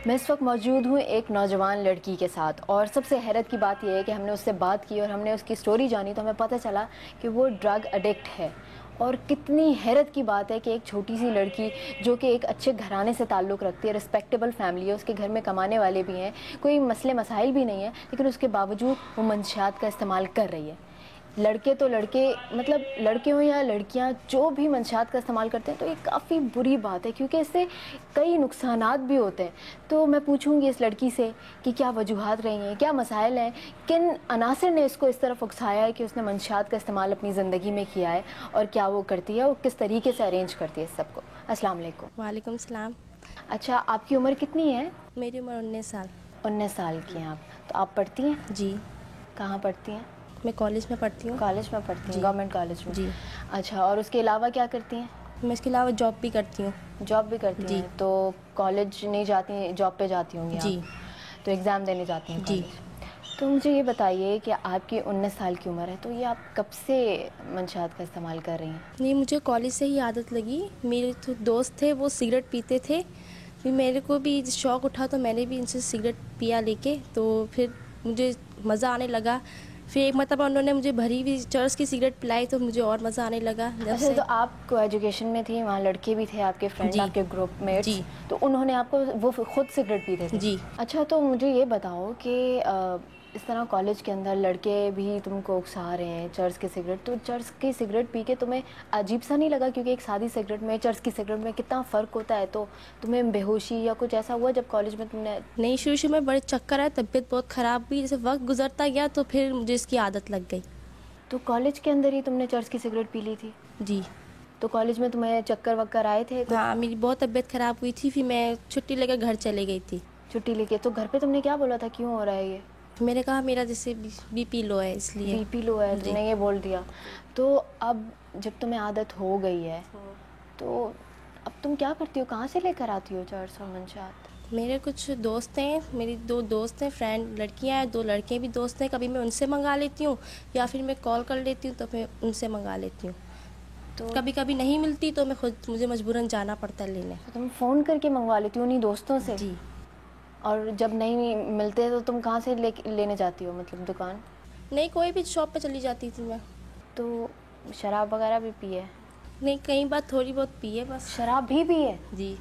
मैं इस वक्त मौजूद हूँ एक नौजवान लड़की के साथ और सबसे हैरत की बात यह है कि हमने उससे बात की और हमने उसकी स्टोरी जानी तो हमें पता चला कि वो ड्रग एडिक्ट है। और कितनी हैरत की बात है कि एक छोटी सी लड़की जो कि एक अच्छे घराने से ताल्लुक़ रखती है, रिस्पेक्टेबल फैमिली है, उसके घर में कमाने वाले भी हैं, कोई मसले मसाइल भी नहीं है, लेकिन उसके बावजूद वो मंशियात का इस्तेमाल कर रही है। लड़के तो लड़के, मतलब लड़के हों या लड़कियां, जो भी मंशियात का इस्तेमाल करते हैं तो ये काफ़ी बुरी बात है क्योंकि इससे कई नुकसानात भी होते हैं। तो मैं पूछूंगी इस लड़की से कि क्या वजूहात रही हैं, क्या मसाइल हैं, किन अनासर ने इसको इस तरफ उकसाया है कि उसने मंशियात का इस्तेमाल अपनी ज़िंदगी में किया है और क्या वो करती है और किस तरीके से अरेंज करती है इस सबको। अस्सलाम वालेकुम। वालेकुम सलाम। अच्छा, आपकी उम्र कितनी है? मेरी उम्र 19 साल। 19 साल की हैं आप। तो आप पढ़ती हैं? जी। कहाँ पढ़ती हैं? मैं कॉलेज में पढ़ती हूँ। कॉलेज में पढ़ती हैं? गवर्नमेंट कॉलेज में? जी। अच्छा, और उसके अलावा क्या करती हैं? मैं इसके अलावा जॉब भी करती हूँ। जॉब भी करती जी। हैं? तो कॉलेज नहीं जाती, जॉब पे जाती होंगी जी। आप? तो एग्ज़ाम देने जाती हैं जी। कॉलेज। तो मुझे ये बताइए कि आपकी 19 साल की उम्र है, तो ये आप कब से मंशियात का इस्तेमाल कर रही हैं? नहीं, मुझे कॉलेज से ही आदत लगी। मेरे तो दोस्त थे, वो सिगरेट पीते थे, फिर मेरे को भी शौक़ उठा तो मैंने भी इनसे सिगरेट पिया लेके, तो फिर मुझे मज़ा आने लगा। फिर एक मतलब उन्होंने मुझे भरी हुई चर्स की सिगरेट पिलाई तो मुझे और मज़ा आने लगा। अच्छा, तो आप को एजुकेशन में थी, वहाँ लड़के भी थे आपके फ्रेंड, आपके ग्रुप मेट्स? जी। तो उन्होंने आपको, वो खुद सिगरेट पीते थे? जी। अच्छा, तो मुझे ये बताओ कि इस तरह कॉलेज के अंदर लड़के भी तुमको उकसा रहे हैं चर्स की सिगरेट, तो चर्स की सिगरेट पी के तुम्हें अजीब सा नहीं लगा? क्योंकि एक सादी सिगरेट में चर्स की सिगरेट में कितना फ़र्क होता है। तो तुम्हें बेहोशी या कुछ ऐसा हुआ जब कॉलेज में तुमने? नहीं, शुरू में बड़े चक्कर आए, तबीयत बहुत ख़राब हुई। जैसे वक्त गुजरता गया तो फिर मुझे इसकी आदत लग गई। तो कॉलेज के अंदर ही तुमने चर्स की सिगरेट पी ली थी? जी। तो कॉलेज में तुम्हें चक्कर वक्कर आए थे? हाँ, मेरी बहुत तबीयत ख़राब हुई थी, फिर मैं छुट्टी लेकर घर चले गई थी। छुट्टी लेके? तो घर पे तुमने क्या बोला था, क्यों हो रहा है ये? मैंने कहा मेरा जैसे बीपी लो है इसलिए। बीपी लो है, तुमने ये बोल दिया। तो अब जब तुम्हें आदत हो गई है तो अब तुम क्या करती हो, कहाँ से लेकर आती हो चर्स और मंशियात? मेरे कुछ दोस्त हैं, मेरी 2 दोस्त हैं, फ्रेंड लड़कियां हैं, 2 लड़के भी दोस्त हैं। कभी मैं उनसे मंगा लेती हूँ या फिर मैं कॉल कर लेती हूँ तो मैं उनसे मंगा लेती हूँ। तो कभी कभी नहीं मिलती तो मुझे मजबूरन जाना पड़ता है लेने। तो तुम फ़ोन करके मंगवा लेती हो उन्हीं दोस्तों से? जी। और जब नहीं मिलते तो तुम कहाँ से लेने जाती हो, मतलब दुकान? नहीं, कोई भी शॉप पे चली जाती थी मैं। तो शराब वगैरह भी पी है? नहीं, कई बार थोड़ी बहुत पी है बस। शराब भी पी है? जी।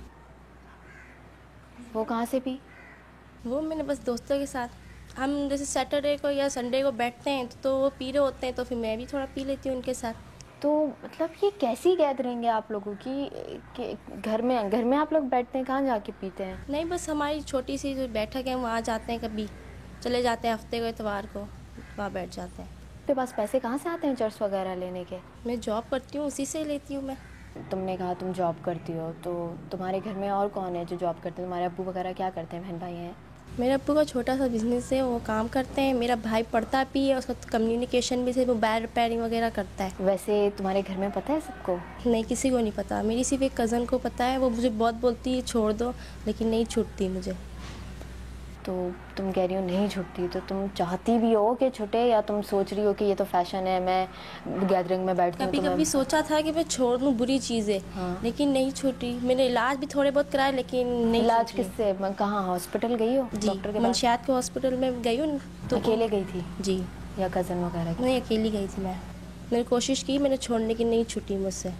वो कहाँ से पी? वो मैंने बस दोस्तों के साथ, हम जैसे सैटरडे को या संडे को बैठते हैं तो वो पी रहे होते हैं तो फिर मैं भी थोड़ा पी लेती हूँ उनके साथ। तो मतलब ये कैसी गैदरिंग है आप लोगों की कि घर में आप लोग बैठते हैं, कहाँ जाके पीते हैं? नहीं, बस हमारी छोटी सी जो बैठक है वहाँ जाते हैं, कभी चले जाते हैं हफ्ते को इतवार को, वहाँ बैठ जाते हैं। आपके पास पैसे कहाँ से आते हैं चर्स वगैरह लेने के? मैं जॉब करती हूँ, उसी से लेती हूँ मैं। तुमने कहा तुम जॉब करती हो, तो तुम्हारे घर में और कौन है जो जॉब करते हैं? तुम्हारे अब्बू वगैरह क्या करते हैं, बहन भाई हैं? मेरे अब्बू का छोटा सा बिजनेस है, वो काम करते हैं। मेरा भाई पढ़ता भी है, उसका कम्युनिकेशन भी से, मोबाइल रिपेयरिंग वगैरह करता है। वैसे तुम्हारे घर में पता है सबको? नहीं, किसी को नहीं पता। मेरी सिर्फ एक कज़न को पता है, वो मुझे बहुत बोलती है छोड़ दो, लेकिन नहीं छूटती मुझे। तो तुम कह रही हो नहीं छूटती, तो तुम चाहती भी हो कि छूटे या तुम सोच रही हो कि ये तो फैशन है, मैं गैदरिंग में बैठती हूँ? कभी कभी सोचा था कि मैं छोड़ दूँ, बुरी चीज़ है। हाँ। लेकिन नहीं छूटी। मैंने इलाज भी थोड़े बहुत कराए लेकिन नहीं। इलाज किससे, कहाँ हॉस्पिटल गई हो? जी, डॉक्टर के पास? मंशियात के हॉस्पिटल में गई हूँ। तो अकेले गई थी? जी। या कज़न वगैरह? नहीं, अकेली गई थी मैं। मैंने कोशिश की, मैंने छोड़ने की, नहीं छूटी मुझसे।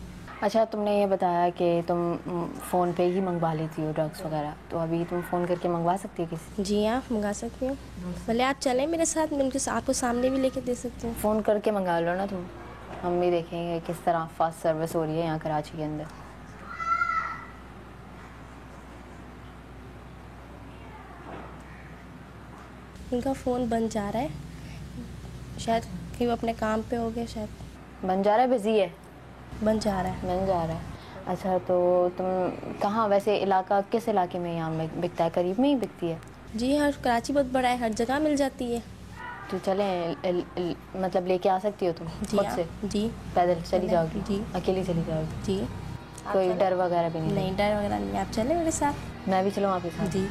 अच्छा, तुमने ये बताया कि तुम फ़ोन पे ही मंगवा लेती हो ड्रग्स वगैरह, तो अभी तुम फ़ोन करके मंगवा सकती हो किसी? जी हाँ, मंगा सकती हूँ। भले आप चलें मेरे साथ, मैं उनके आपको सामने भी लेके दे सकती हूँ। फ़ोन करके मंगा लो ना तुम, हम भी देखेंगे किस तरह फास्ट सर्विस हो रही है यहाँ कराची के अंदर। उनका फ़ोन बन जा रहा है, शायद कि वो अपने काम पे हो गए, शायद। बन जा रहा है? बिज़ी है? बन जा रहा है। बन जा रहा है। अच्छा, तो तुम कहाँ, वैसे इलाका किस इलाके में यहाँ बिकता है? करीब में ही बिकती है? जी हाँ, कराची बहुत बड़ा है, हर जगह मिल जाती है। तो चलें, मतलब लेके आ सकती हो तुम जी खुद हाँ। से? जी। पैदल चली जाओगी? जी। अकेली चली जाओगी? जी। कोई डर वगैरह भी नहीं? नहीं, डर वगैरह नहीं। आप चलें मेरे साथ। मैं भी चलूँ आपके साथ? जी।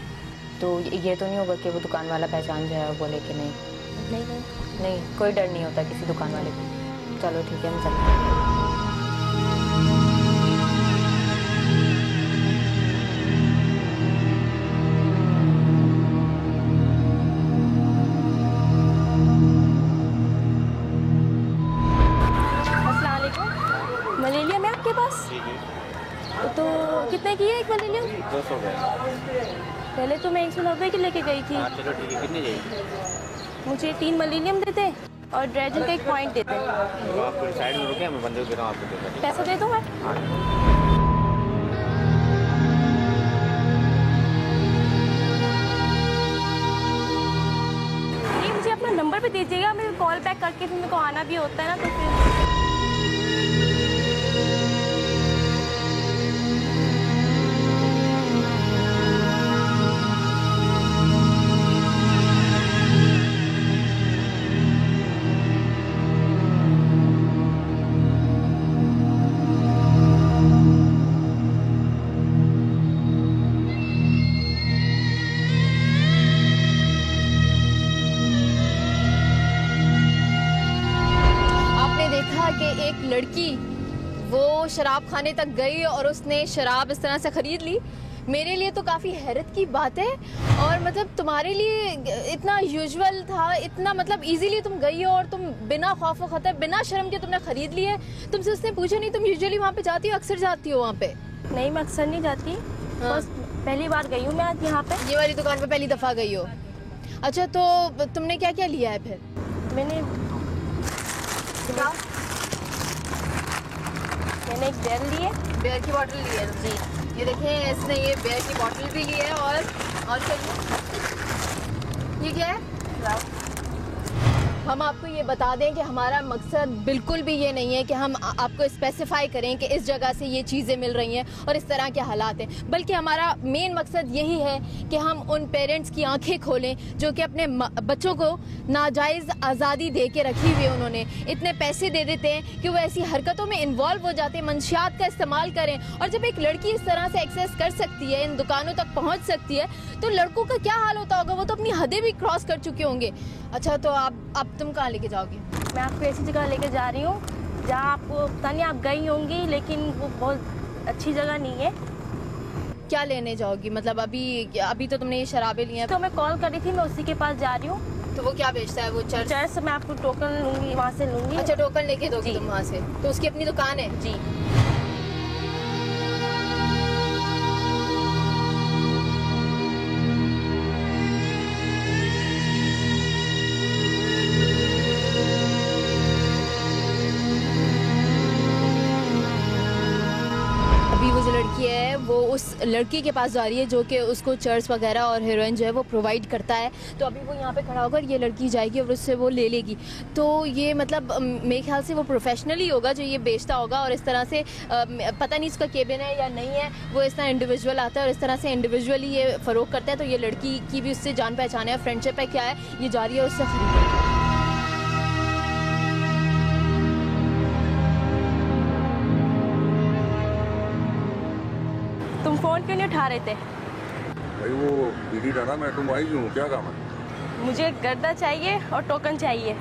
तो ये तो नहीं होगा कि वो दुकान वाला पहचान जाए और बोले कि नहीं? नहीं नहीं। नहीं, कोई डर नहीं होता किसी दुकान वाले को? चलो ठीक है, हम चलते हैं। आपके पास? जी जी। तो कितने की है एक मलेरियम? 200 का। पहले तो मैं 190 की लेके गई थी। हाँ चलो ठीक है, कितनी चाहिए? मुझे 3 मलेरियम देते और ड्रेजन का 1 पॉइंट देते। तो आप फिर साइड में रुके, मैं बंदे को दे रहा हूँ, आपको दे पैसा दे दूँ मैं? नहीं, मुझे अपना नंबर भी दीजिएगा, मेरे कॉल बैक करके फिर मेरे को आना भी होता है ना, तो फिर आपने देखा कि एक लड़की वो शराब खाने तक गई और उसने शराब इस तरह से खरीद ली। मेरे लिए तो काफ़ी हैरत की बात है, और मतलब तुम्हारे लिए इतना यूजुअल था, इतना मतलब इजीली तुम गई हो और तुम बिना खौफ व खतर, बिना शर्म के तुमने खरीद ली है। तुमसे उसने पूछा नहीं? तुम यूजुअली वहाँ पे जाती हो, अक्सर जाती हो वहाँ पे? नहीं, मैं अक्सर नहीं जाती। हाँ। बस पहली बार गई हूँ मैं आज यहाँ पे। ये वाली दुकान पे पहली दफ़ा गई हो? अच्छा, तो तुमने क्या क्या लिया है फिर? मैंने एक बेर ली है। बियर की बोतल ली है जी। ये देखें, इसने ये बियर की बोतल भी ली है, और क्या ये क्या है? हम आपको ये बता दें कि हमारा मकसद बिल्कुल भी ये नहीं है कि हम आपको स्पेसिफाई करें कि इस जगह से ये चीज़ें मिल रही हैं और इस तरह के हालात हैं, बल्कि हमारा मेन मकसद यही है कि हम उन पेरेंट्स की आंखें खोलें जो कि अपने बच्चों को नाजायज़ आज़ादी दे के रखी हुई है। उन्होंने इतने पैसे दे देते हैं कि वो ऐसी हरकतों में इन्वॉल्व हो जाते हैं, मंशियात का इस्तेमाल करें। और जब एक लड़की इस तरह से एक्सेस कर सकती है, इन दुकानों तक पहुँच सकती है, तो लड़कों का क्या हाल होता होगा? वो तो अपनी हदें भी क्रॉस कर चुके होंगे। अच्छा, तो आप तुम कहाँ लेके जाओगे? मैं आपको ऐसी जगह लेके जा रही हूँ जहाँ आपको पता नहीं, आप गई होंगी लेकिन वो बहुत अच्छी जगह नहीं है। क्या लेने जाओगी? मतलब अभी तो तुमने ये शराबें ली हैं। तो मैं कॉल करी थी, मैं उसी के पास जा रही हूँ। तो वो क्या बेचता है? वो चर्च? चर्च मैं आपको टोकन लूँगी, वहाँ से लूँगी। अच्छा, टोकन लेके दोगी तुम वहाँ से? तो उसकी अपनी दुकान है? जी। अभी वो जो लड़की है वो उस लड़की के पास जा रही है जो कि उसको चर्च वगैरह और हेरोइन जो है वो प्रोवाइड करता है। तो अभी वो यहाँ पे खड़ा होकर ये लड़की जाएगी और उससे वो ले लेगी। तो ये मतलब मेरे ख्याल से वो प्रोफेशनली होगा जो ये बेचता होगा, और इस तरह से पता नहीं इसका केबिन है या नहीं है, वो इस तरह इंडिविजुअल आता है और इस तरह से इंडिविजुअली ये फ़रोग करता है। तो ये लड़की की भी उससे जान पहचान है, फ्रेंडशिप है, क्या है, ये जा रही है उससे खरीदने। तुम फ़ोन क्यों नहीं उठा रहे थे? भाई वो बिजी था ना मैं, तुम आई क्यों? क्या काम है? मुझे गर्दा चाहिए और टोकन चाहिए।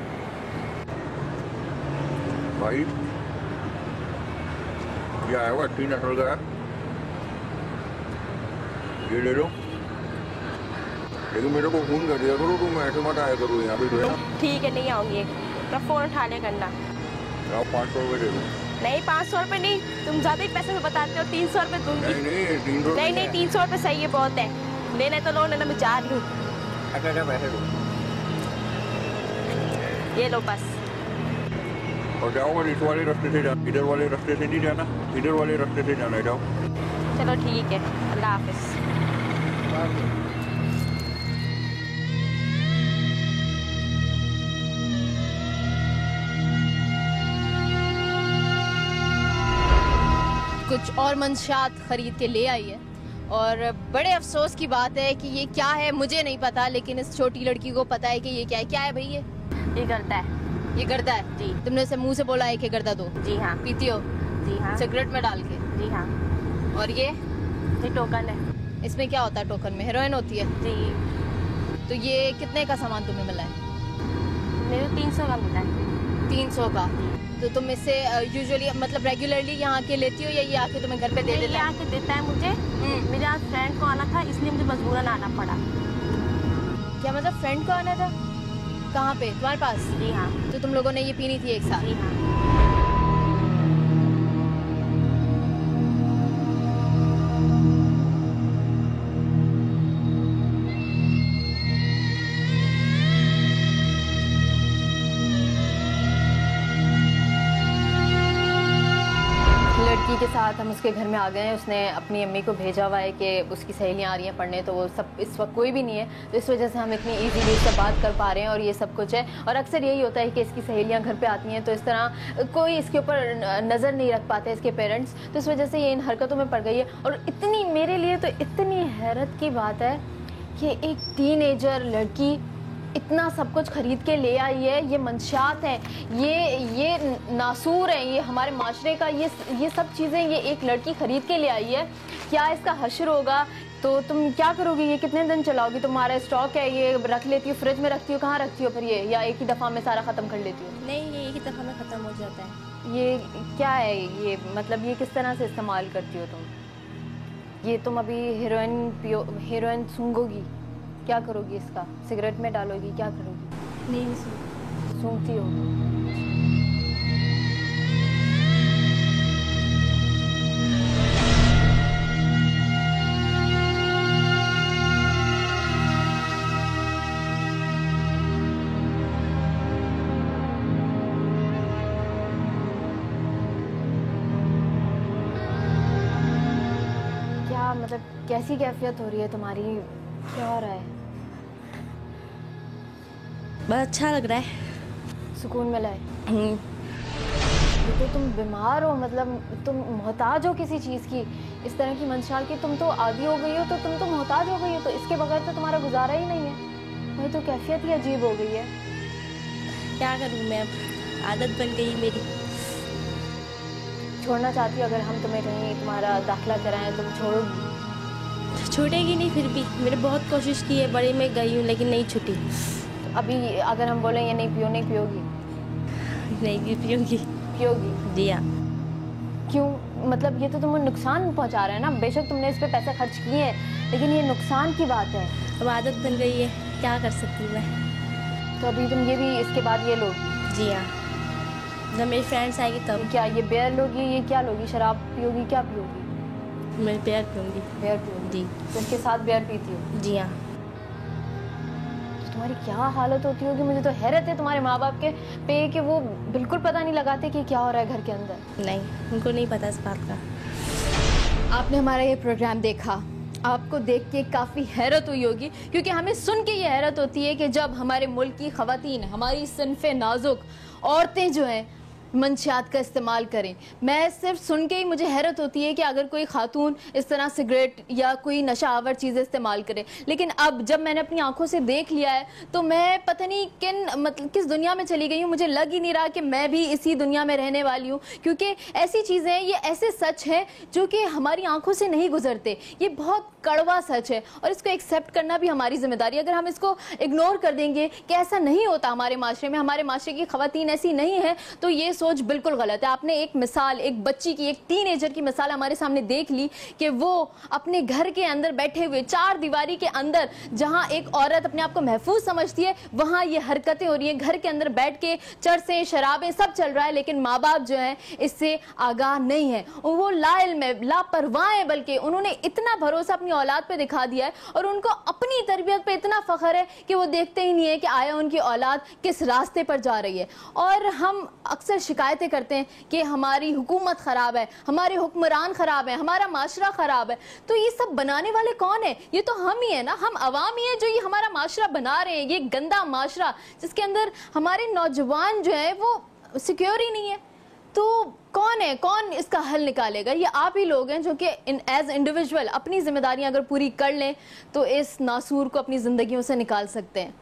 भाई ये आया हुआ 3 असल का है, ये ले लो। लेकिन मेरे को फ़ोन कर दिया करो, तुम ऐसे मत आया करो यहाँ पे जो है ना। ठीक है, नहीं आऊँगी। मैं फ़ोन उठा लिया करना। आप 500 रुपये दे दो। नहीं, 500 रुपये नहीं, तुम ज़्यादा ही पैसे बताते हो। 300 रुपये दूँगी। नहीं 300 नहीं, 300 रुपये सही है, बहुत है। लेना तो लो, नहीं मैं जा रही हूँ। अच्छा पैसे दो ये लो बस। और जाओ, इस वाले रास्ते से जाना, इधर वाले रास्ते से नहीं जाना, इधर वाले रास्ते से जाना। जाओ। चलो ठीक है, अल्लाह हाफिज़। कुछ और मंशियात ख़रीद के ले आई है, और बड़े अफसोस की बात है कि ये क्या है मुझे नहीं पता, लेकिन इस छोटी लड़की को पता है कि ये क्या है। क्या है भाई? ये गर्दा है। ये गर्दा है जी। तुमने उसे मुंह से बोला है कि गर्दा दो? जी हाँ। पीती हो? जी हाँ। सिगरेट में डाल के? जी हाँ। और ये टोकन है। इसमें क्या होता है? टोकन में हेरोइन होती है? जी। तो ये कितने का सामान तुम्हें मिला है? मेरे 300 का मिला है। 300 का? तो तुम इससे यूजुअली मतलब रेगुलरली यहाँ आके लेती हो, या ये आके तुम्हें घर पे दे देता है? ये आके देता है मुझे। मेरे आज फ्रेंड को आना था, इसलिए मुझे मजबूरन आना पड़ा। क्या मतलब फ्रेंड को आना था? कहाँ पे? तुम्हारे पास? जी हाँ। तो तुम लोगों ने ये पीनी थी एक साथ? जी हाँ। लड़की के साथ हम उसके घर में आ गए हैं। उसने अपनी अम्मी को भेजा हुआ है कि उसकी सहेलियां आ रही हैं पढ़ने, तो वो सब इस वक्त कोई भी नहीं है, तो इस वजह से हम इतनी ईजीली इससे बात कर पा रहे हैं और ये सब कुछ है। और अक्सर यही होता है कि इसकी सहेलियां घर पे आती हैं तो इस तरह कोई इसके ऊपर नज़र नहीं रख पाते इसके पेरेंट्स, तो इस वजह से ये इन हरकतों में पड़ गई है। और इतनी, मेरे लिए तो इतनी हैरत की बात है कि एक टीनेजर लड़की इतना सब कुछ खरीद के ले आई है। ये मंशात हैं, ये नासूर हैं, ये हमारे माशरे का ये सब चीज़ें ये एक लड़की खरीद के ले आई है। क्या इसका हश्र होगा? तो तुम क्या करोगी? ये कितने दिन चलाओगी? तुम्हारा स्टॉक है, ये रख लेती हो, फ्रिज में रखती हो, कहाँ रखती हो फिर ये, या एक ही दफ़ा में सारा ख़त्म कर लेती हो? नहीं, ये एक ही दफ़ा में ख़त्म हो जाता है। ये क्या है? ये मतलब ये किस तरह से इस्तेमाल करती हो तुम? ये तुम अभी हीरोइन सूंघोगी, क्या करोगी इसका? सिगरेट में डालोगी, क्या करोगी? नहीं सूंघती हो? क्या मतलब कैसी कैफियत हो रही है तुम्हारी? क्या हो रहा है? बहुत अच्छा लग रहा है, सुकून मिला है? ये तो तुम बीमार हो, मतलब तुम मोहताज हो किसी चीज़ की, इस तरह की मंशाल की तुम तो आदी हो गई हो, तो तुम तो मोहताज हो गई हो, तो इसके बगैर तो तुम्हारा गुजारा ही नहीं है। वही तो कैफियत ही अजीब हो गई है। क्या करूँ मैं, अब आदत बन गई मेरी। छोड़ना चाहती हो? अगर हम तुम्हें कहीं तुम्हारा दाखिला कराएं तुम छोड़ोगी? छूटेगी नहीं, फिर भी मैंने बहुत कोशिश की है, बड़ी में गई हूँ लेकिन नहीं छूटी। तो अभी अगर हम बोलें ये नहीं पियोगी? नहीं पियूँगी। पियोगी? जी हाँ। क्यों? मतलब ये तो तुम्हें नुकसान पहुंचा रहे हैं ना। बेशक तुमने इस पे पैसे खर्च किए हैं, लेकिन ये नुकसान की बात है। अब आदत बन गई है, क्या कर सकती हूँ मैं। तो अभी तुम ये भी इसके बाद ये लोगी? जी हाँ, जब मेरी फ्रेंड्स आएगी तब। क्या ये बियर लोगी? ये क्या लोगी? शराब पियोगी? क्या पियोगी? मैं बियर पीऊँगी। बियर पियोगी? जी। तो इसके साथ बियर पीती हो? जी हाँ। तो तुम्हारी क्या हालत होती होगी? मुझे तो हैरत है तुम्हारे माँ बाप के पे कि वो बिल्कुल पता नहीं लगाते कि क्या हो रहा है घर के अंदर। नहीं, उनको नहीं पता इस बात का। आपने हमारा ये प्रोग्राम देखा, आपको देख के काफ़ी हैरत हुई होगी, क्योंकि हमें सुन के ये हैरत होती है कि जब हमारे मुल्क की ख़वातीन, हमारी सिन्फ़े नाजुक औरतें जो हैं मंशियात का इस्तेमाल करें। मैं सिर्फ सुन के ही मुझे हैरत होती है कि अगर कोई खातून इस तरह सिगरेट या कोई नशा आवर चीज़ें इस्तेमाल करे। लेकिन अब जब मैंने अपनी आंखों से देख लिया है तो मैं पता नहीं किस दुनिया में चली गई हूँ। मुझे लग ही नहीं रहा कि मैं भी इसी दुनिया में रहने वाली हूँ, क्योंकि ऐसी चीज़ें, ये ऐसे सच हैं जो कि हमारी आंखों से नहीं गुजरते। ये बहुत कड़वा सच है और इसको एक्सेप्ट करना भी हमारी जिम्मेदारी है। अगर हम इसको इग्नोर कर देंगे कि ऐसा नहीं होता हमारे माशरे में, हमारे माशरे की खवातीन ऐसी नहीं है, तो ये सोच बिल्कुल गलत है। आपने एक मिसाल, एक बच्ची की, एक टीनेजर की मिसाल हमारे सामने देख ली कि वो अपने घर के अंदर बैठे हुए, चार दीवारी के अंदर, जहां एक औरत अपने आप को महफूज समझती है, वहां ये हरकतें हो रही हैं। घर के अंदर बैठ के चरसें, शराबें, सब चल रहा है, लेकिन माँ बाप जो है इससे आगाह नहीं है। वो लाइल्म है, लापरवाह है, बल्कि उन्होंने इतना भरोसा अपनी औलाद पे दिखा दिया है और उनको अपनी तरबियत पे इतना फख्र है कि वो देखते ही नहीं है कि आया उनकी औलाद किस रास्ते पर जा रही है। और हम अक्सर शिकायतें करते हैं कि हमारी हुकूमत ख़राब है, हमारे हुक्मरान ख़राब है, हमारा माशरा ख़राब है। तो ये सब बनाने वाले कौन है? ये तो हम ही है ना, हम अवाम ही है जो ये हमारा माशरा बना रहे हैं। ये गंदा माशरा जिसके अंदर हमारे नौजवान जो है वो सिक्योर ही नहीं है। तो कौन है, कौन इसका हल निकालेगा? ये आप ही लोग हैं जो कि एज इंडिविजुअल अपनी जिम्मेदारियां अगर पूरी कर लें तो इस नासूर को अपनी ज़िंदगियों से निकाल सकते हैं।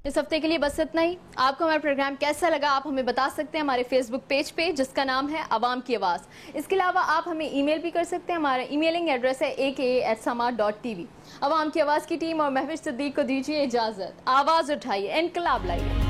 इस हफ्ते के लिए बस इतना ही। आपको हमारा प्रोग्राम कैसा लगा आप हमें बता सकते हैं हमारे फेसबुक पेज पे, जिसका नाम है आवाम की आवाज़। इसके अलावा आप हमें ईमेल भी कर सकते हैं। हमारा ईमेलिंग एड्रेस है aka@sama.tv। आवाम की आवाज़ की टीम और महविश सिद्दीक को दीजिए इजाज़त। आवाज़ उठाइए, इनकलाब लाइए।